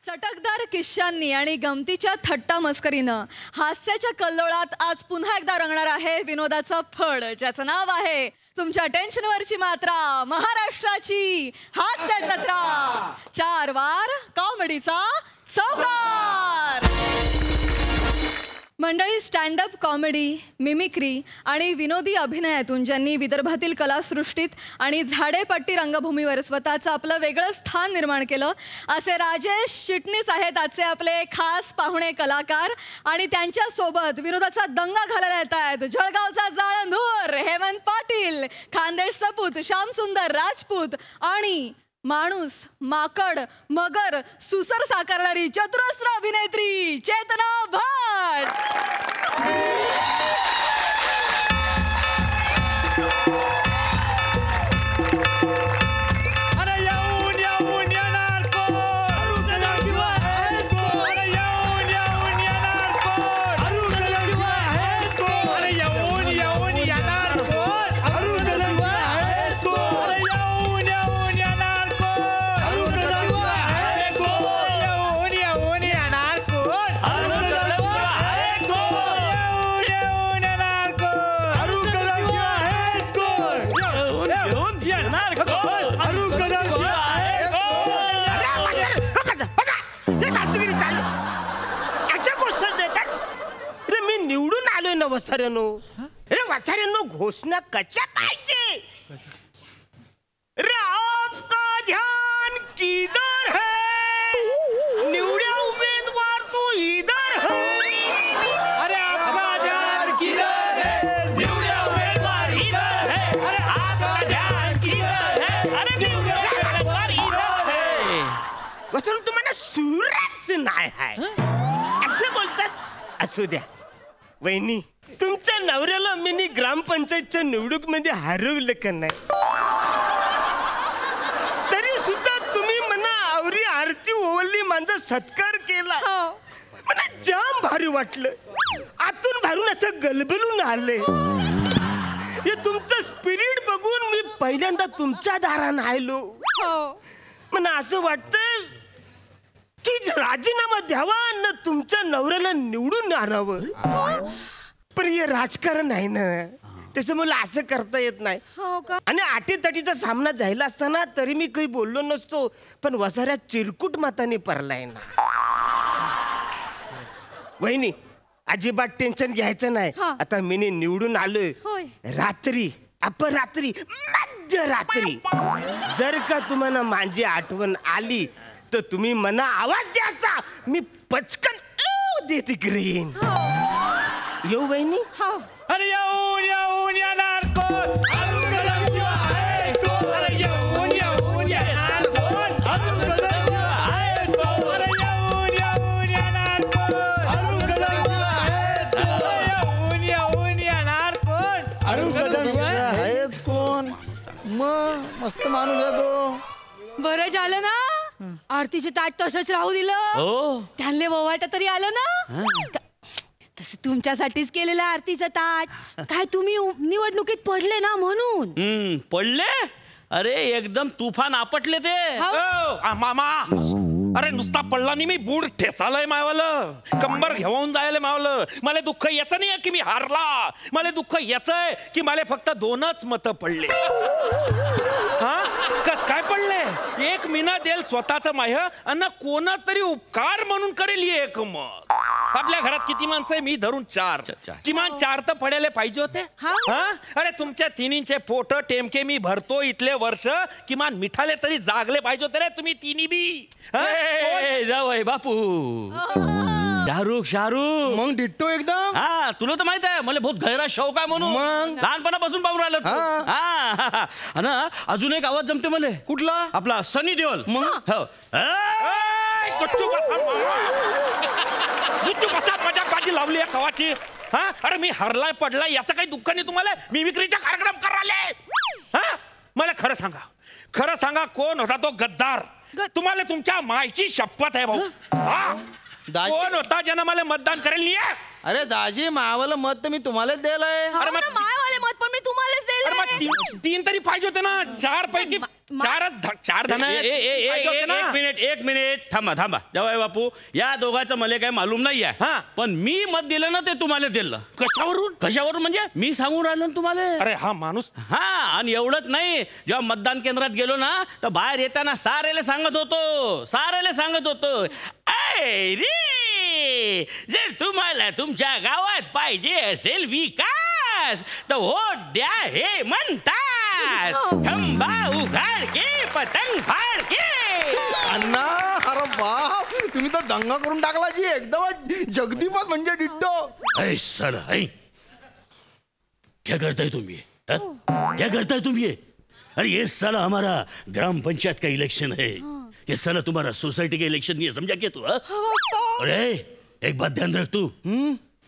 चटकदार किस्सांनी आणि गमतीच्या थट्टा मस्करीनं हास्याच्या कल्लोळात आज पुन्हा एकदा रंगणार आहे विनोदाचं फड, ज्याचं नाव आहे तुमच्या टेन्शनवरची मात्रा, महाराष्ट्राची हास्य जत्रा. 4 वार कॉमेडीचा चौकार. मंडळी, स्टँडअप कॉमेडी, मिमिक्री आणि विनोदी अभिनयातून ज्यांनी विदर्भातील कलासृष्टीत आणि झाडेपट्टी रंगभूमीवर स्वतःचं आपलं वेगळं स्थान निर्माण केलं असे राजेश चिटणीस आहेत आजचे आपले खास पाहुणे कलाकार. आणि त्यांच्यासोबत विनोदाचा दंगा घालायला येत आहेत जळगावचा जाळंधूर हेमंत पाटील, खानदेश सपूत श्यामसुंदर राजपूत आणि माणूस, माकड, मगर, सुसर साकारणारी चतुरस्र अभिनेत्री चेतना भट. वसाऱ्यानो, अरे वसाऱ्यानो, घोषणा कशा पाहिजे? अरे आपका ध्यान किधर है? निवड्या उमेदवार तू इधर है. अरे आपका ध्यान किधर है? निवड्या उमेदवार इधर है. अरे आपका ध्यान किधर है? अरे निवड्या उमेदवार इधर है. वसाऱ्यानो, तुम्हाला सूरच नाही आहे असं बोलतात. असू द्या वहिनी, तुमच्या नवऱ्याला मी ग्रामपंचायतच्या निवडणूक मध्ये हरवलं का नाही, तरी सुद्धा तुम्ही म्हणा आवरी आरती ओवळली, माझा सत्कार केला. मला जाम भारी वाटलं, आतून भारून असं गलबलून आले. हे तुमचं स्पिरिट बघून मी पहिल्यांदा तुमच्या दारानं आलो. मला असं वाटतं की राजीनामा द्यावा न तुमच्या नवऱ्याला निवडून आणावं. पण हे राजकारण आहे ना, त्याच्यामुळे असं करता येत नाही. आणि आटीतटीचा सामना झाला असताना तरी मी काही बोललो नसतो, पण वसाऱ्यात चिरकुट मताने परलाय ना. वहिनी, अजिबात टेन्शन घ्यायचं नाही. आता मी निवडून आलोय. रात्री, अपरात्री, मध्यरात्री जर का तुम्हाला माझी आठवण आली तर तुम्ही मना आवाज द्यायचा, मी पचकन देत ग्रीन. येऊ बहिणी? अरे येऊन येऊन येणार कोण? अरे येऊन येऊन येणार कोण? अरे येऊन येऊन येणार कोण? येऊन येऊन येणार कोण? आहेच कोण? मग मस्त माणूस आहे तो. बरं झालं ना आरतीचे ताट तसंच राहू दिलं. त्यांना ववाळता तरी आलं ना. तसं तुमच्यासाठीच केलेलं आरतीचं ताट. काय तुम्ही निवडणुकीत पडले ना म्हणून. पडले? अरे एकदम तुफान आपटले ते. मामा, अरे नुसता पडला नाही, मी बूड ठेसालय मायवालं, कंबर घेऊन जायला मावलं. मला दुःख याचं नाही की मी हारला, मला दुःख याचं आहे की मला फक्त 2च मतं पडले. हा कस काय पडले? एक मीना देल स्वतःच माय अन्न कोणा तरी उपकार म्हणून करेल एक मत. आपल्या घरात किती माणसं आहे? मी धरून 4, किमान 4 तर पडायला पाहिजे होते. अरे तुमच्या तिन्हींचे पोट टेमके मी भरतो इथले वर्ष, किमान मिठाले तरी जागले पाहिजे होते रे तुम्ही तिन्ही बी. जावय बापू, शाहरुख शाहरुख मग डिट्टो एकदम. हा, तुला तर माहित आहे मला बहुत गहरा शौक आहे म्हणून. मग लहानपणापासून पाहून राहिलो. हा ना, अजून एक आवाज जमते मला. कुठला? आपला सनी देओल. मग मजाक बाजी लावली आहे कवाची. अरे मी हरलाय पडलाय याचं काही दुःख नाही तुम्हाला? मिमिक्रीचा कार्यक्रम करायला. मला खरं सांगा, खरं सांगा, कोण होता तो गद्दार? तुम्हाला तुमच्या मायची शपथ आहे भाऊ. कोण होता ज्यानं मला मतदान करेल? अरे दाजी, मावाला मत तर मी तुम्हालाच दिलंय. अरे मायवाले मत पण मी तुम्हालाच दिलंय. तीन तरी पाहिजे होते ना. 4 पैकी 4 धन एक मिनिट थांबा जावई बापू, या दोघांचं मला काही मालूम नाही आहे. हा. पण मी मत दिलं ना ते तुम्हाला दिलं. कशावरून म्हणजे मी सांगून राहिलो ना तुम्हाला. अरे हा माणूस. हा, आणि एवढंच नाही, जेव्हा मतदान केंद्रात गेलो ना तर बाहेर येताना सारेला सांगत होतो ऐ रे, जर तुम्हाला तुमच्या गावात पाहिजे असेल विकास तर वोट द्या हे म्हणतात. खंबा उघाड के पतंग फाड के. अण्णा, अरे बाप, तुम्ही तर दंगा करून टाकला जी एकदम. जगदीपच म्हणजे डिट्टो. ऐ साला, ऐ क्या करताय तुम्ही? क्या करताय तुम्ही? अरे ये साला हमारा ग्राम पंचायत का इलेक्शन है. ये साला तुम्हारा सोसाइटी का इलेक्शन नहीं है, समझा क्या तू? अरे एक बात ध्यान रख तू.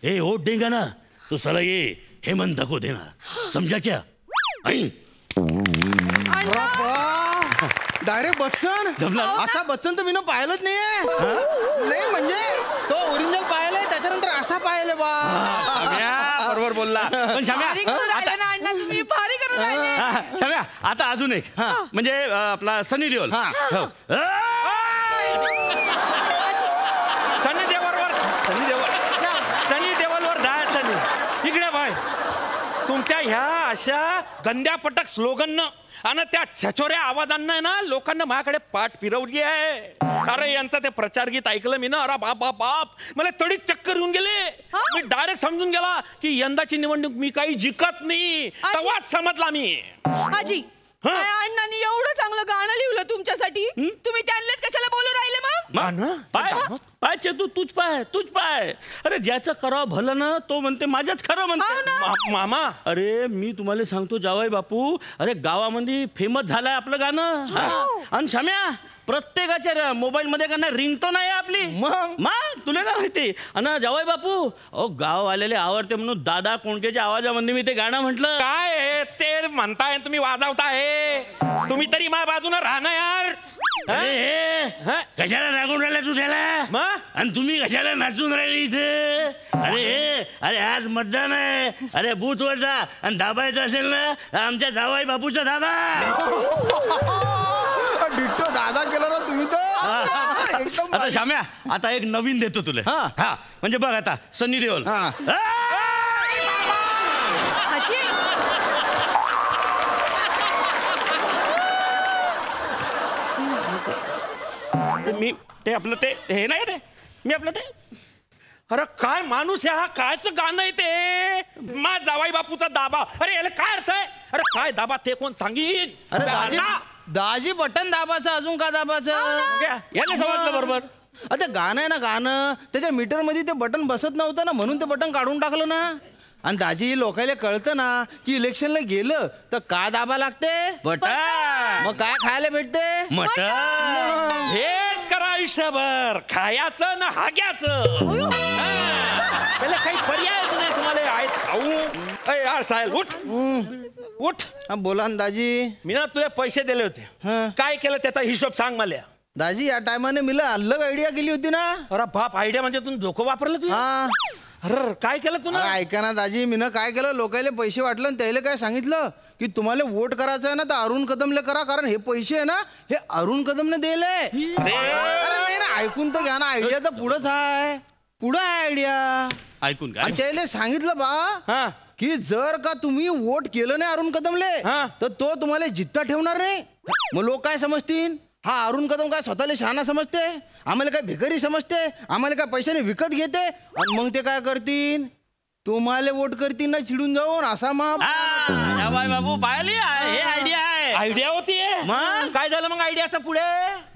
ए वोट देगा ना तो साला ये हेमंत को देना, समझा क्या? डायरेक्ट बच्चन. जमला? असा बच्चन तर मी पाहिलंच नाहीये. नाही म्हणजे तो ओरिजिनल पाहिलंय, त्याच्यानंतर असा पाहिलंय बा. बरोबर बोलला. पण शाम्या, शाम्या आता अजून एक, म्हणजे आपला सनी देओल. सनी देओलवर जायचं नाही. इकडे बाय, तुमच्या ह्या अशा गंद्या पटक स्लोगन आणि त्या छचोऱ्या आवाजांना ना लोकांना माझ्याकडे पाठ फिरवली आहे. अरे यांचं ते प्रचार गीत ऐकलं मी ना, अरे बाप बाप बाप, मला तडीत चक्कर येऊन गेले. मी डायरेक्ट समजून गेला की यंदाची निवडणूक मी काही जिंकत नाही. तेव्हाच समजला मी. आजी, अण्णांनी एवढं चांगलं गाणं लिहिलं तुमच्यासाठी, तुम्ही त्यांनाच कशाला बोलू राहिले मग? पाय चेतू, तूच पाय. अरे ज्याचं करावं भलं ना तो म्हणते माझ्याच खरं म्हणते. मामा, अरे मी तुम्हाला सांगतो जावई बापू, अरे गावामध्ये फेमस झालंय आपलं गाणं. आणि शाम्या, प्रत्येकाच्या मोबाईल मध्ये का नाही रिंगटोन आहे आपली. मग तुला काय माहिती? आणि जावई बापू, गाव आलेले आवडते म्हणून दादा कोणकेच्या आवाजामध्ये मी ते गाणं म्हटलं. काय ते म्हणताय तुम्ही, वाजवताय तुम्ही, तरी माझ्या बाजूने राहणं यार. कशाला रागून राहिला तू त्याला? आणि तुम्ही कशाला नाचून राहिले इथे? अरे आज मतदान आहे. अरे बूथवर जा आणि दाबायचं असेल ना आमच्या जावई बापूचा दाबा. डिट्टो दादा केला ना तुम्ही तर. आता शाम्या, आता एक नवीन देतो तुला. हा म्हणजे बघ आता सनी देओल. मी ते आपलं ते हे नाही ते, मी आपलं ते. अरे काय माणूस आहे हा, कायचं गाणं आहे ते? मा जावाई बापूचा दाबा. अरे याला काय अर्थ आहे? अरे काय दाबा ते कोण सांगीन? अरे दाजी बटन दाबाचं, अजून का दाबाचं? याने समजलं बरोबर. आता गाणं आहे ना गाणं, त्याच्या मीटर मध्ये ते बटन बसत नव्हतं ना, म्हणून ते बटन काढून टाकलं ना. आणि दाजी लोकायला कळतं ना की इलेक्शनला गेलं तर का दाबा लागते? बटन. मग काय खायला भेटते? मटन. हेच करा आयुष्यभर, खायचं ना हाग्याचं. त्याला काही पर्यायच नाही तुम्हाला. आहेत खाऊ. यार साहेब उठ उठ. बोला ना दाजी. मी ना तुझे पैसे दिले होते, काय केलं त्याचा हिशोब सांग मला. दाजी या टायमाने मला अलग आयडिया केली होती ना. अरे बाप, आयडिया म्हणजे तुम्ही डोकं वापरलं तू? अरे काय केलं तू ना? ऐका ना दाजी, मी काय केलं, लोकायला पैसे वाटलं आणि त्याला काय सांगितलं की तुम्हाला वोट करायचं आहे ना तर अरुण कदमले करा, कारण हे पैसे आहे ना हे अरुण कदमने दिले. अरे नाही ना, ऐकून तर घ्या ना. आयडिया तर पुढंच आहे, पुढं आहे आयडिया. ऐकून काय? त्याला सांगितलं बा की जर का तुम्ही वोट केलं नाही अरुण कदमले तर तो तुम्हाला जित्ता ठेवणार नाही. मग लोक काय समजतील? हा अरुण कदम काय स्वतःला शहाणा समजते? आम्हाला काय भिकारी समजते? आम्हाला काय पैशाने विकत घेते? आणि मग ते काय करतील? तुम्हाला वोट करतील ना चिडून जाऊन. असा बाबू पाहिली हे आयडिया आहे. आयडिया होती. मग काय झालं मग आयडियाचं पुढे?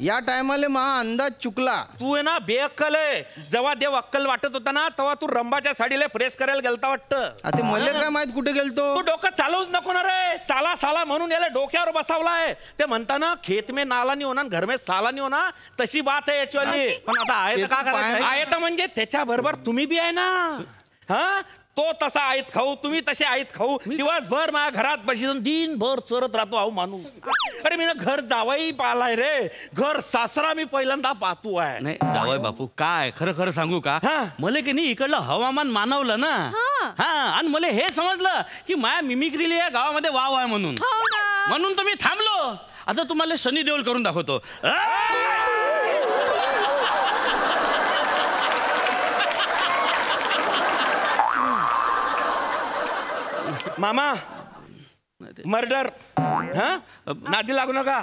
या टायमाला महा अंदाज चुकला. तू आहे ना बेअक्कल आहे. जेव्हा देव अक्कल वाटत होता ना तेव्हा तू रंबाच्या साडीला फ्रेश करायला गेलता वाटतं. आता मला काय माहित कुठे गेलतो? तू डोकं चालवूच नको ना रे. साला साला म्हणून याला डोक्यावर बसवलाय. ते म्हणता ना खेत में नाला नहीं होना घर में साला नहीं होना, तशी बात आहे याच्यावाली. पण आता आहे का करायचं? आहे तर म्हणजे त्याच्या बरोबर तुम्ही बी आहे ना. हा, तो तसा आयत खाऊ, तुम्ही तसे आयत खाऊ. दिवसभर माझ्या घरात बसून दिनभर चरत राहतो अहो माणूस. अरे मी ना घर जावाई पालाय रे, घर सासरा मी पहिल्यांदा पाहतो आहे. नाही जावई बापू, काय खरं खरं सांगू का, मला की नाही इकडलं हवामान मानवलं ना हा आणि मला हे समजलं की माया मिमिक्रीला या गावामध्ये वाव आहे म्हणून हो ना. म्हणून तर मी थांबलो. आता तुम्हाला सनी देओल करून दाखवतो. मामा मर्डर हा नादी लागू नका.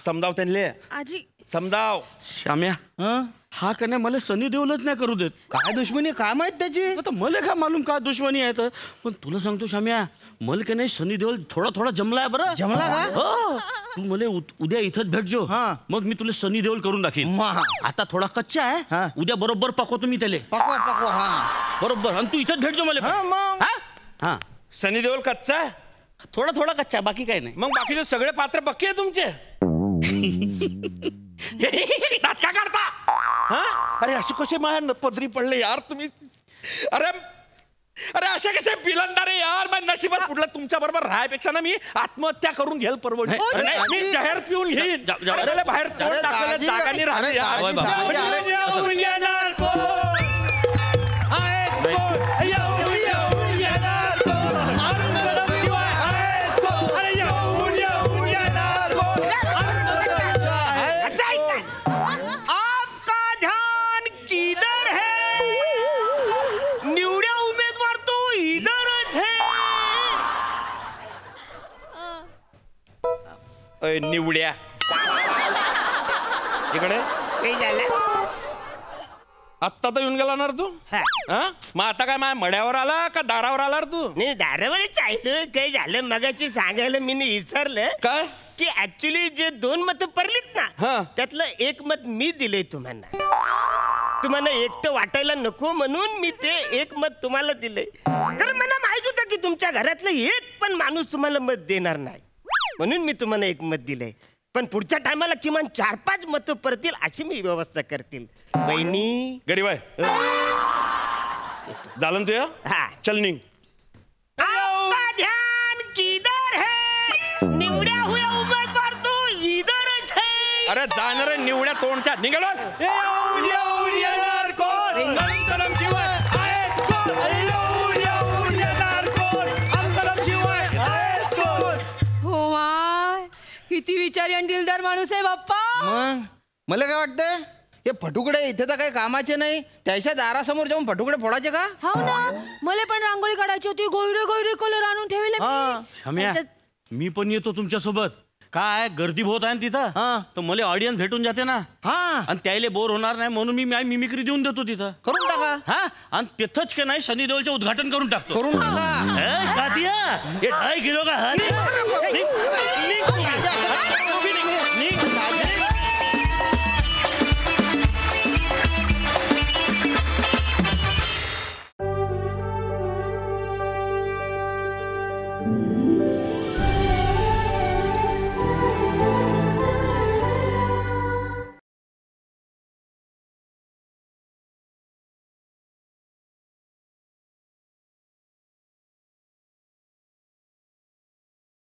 समजाव त्यांले आजी समजाव. श्याम्या हं? हा का नाही मला सनी देओलच नाही करू देत. काय दुश्मनी काय माहित त्याची. आता मला काय मालूम का दुश्मनी आहे तर. पण तुला सांगतो श्याम्या मला का नाही सनी देओल थोडा थोडा जमलाय बरं. जमला का? हो तू मला उद्या इथंच भेटजो. हा. मग मी तुला सनी देओल करून दाखीन. मा. आता थोडा कच्चा हा. आहे. उद्या बरोबर पकवतो मी त्याले पकवा पकवा. हा बरोबर. आणि तू इथंच भेटजो मला. हा, मग. हा? हा सनी देओल कच्चा आहे. थोडा थोडा कच्चा आहे, बाकी काही नाही. मग बाकीचे सगळे पात्र पक्के आहे तुमचे. दात का काढता हा? अरे असे कसे माझ्या पदरी पडले यार तुम्ही. अरे अरे असे कसे बिलंदारे यार. माझ्या नशिबात कुठलं तुमच्या बरोबर राहायपेक्षा ना मी आत्महत्या करून घेईल परवडली. नाही, अरे, नाही, मी जाहीर पिऊन घेईन. अरे, बाहेर तोंड अरे, टाकलेलं दाजी, जागांनी राहिली अरे, यार. दाजी, दाजी, अरे. येऊन येणार कोण? आहेत कोण? येऊन येणार कोण? अरुण कदम शिवाय आहेत कोण? अरे येऊन येणार कोण? आपका ध्यान किधर है? निवड्या उमेदवार तो इधरच है. अय, निवड्या इकडे काही झालं आत्ता तर येऊन गेला ना रे तू. हा. हा? मग आता काय माझ्या मड्यावर आला का दारावर आला रे तू. नाही दारावरच आहे. काही झालं मगाची सांगायला मी विसरलं काय की ऍक्च्युली जे 2 मतं पडलीत हा. ना त्यातलं 1 मत मी दिलंय तुम्हाला एकटं वाटायला नको म्हणून मी ते 1 मत तुम्हाला दिलंय. कारण मला माहित होतं की तुमच्या घरातलं एक पण माणूस तुम्हाला मत देणार नाही म्हणून मी तुम्हाला 1 मत दिलंय. पण पुढच्या टायमाला किमान 4-5 मतं पडतील अशी मी व्यवस्था करतील. बहिणी गरीब आहे झालं ना तुझ्या. हा. चल निघ. आपका ध्यान किधर है? निवड्या हुए उमेदवार तो इधरच है. अरे जाणार निवड्या तोंडच्या निघालो. येऊन येणार कोण? अरुण कदम शिवाय आहेत कोण? येऊन येणार कोण? अरुण कदम शिवाय आहेत कोण? हो माय किती विचारी आणि दिलदार माणूस आहे बाप्पा. मग मला काय वाटतंय हे फटुकडे इथे तर काही कामाचे नाही. त्याच्या दारासमोर जाऊन फटुकडे फोडायचे का. हो ना मला पण रांगोळी काढायची होती. गोयरे कलर आणून ठेवले मी. हा. श्याम्या मी पण येतो तुमच्या सोबत. काय गर्दी बहुत आहे ना तिथं. हा. तर मला ऑडियन्स भेटून जाते ना. हा आणि त्याला बोर होणार नाही म्हणून मी मिमिक्री देऊन देतो तिथं. करून टाका. हा आणि तिथंच का नाही सनी देओलचे उद्घाटन करून टाकतो. करून टाका. ए, का दिया? ये 2.5 किलो का हरी?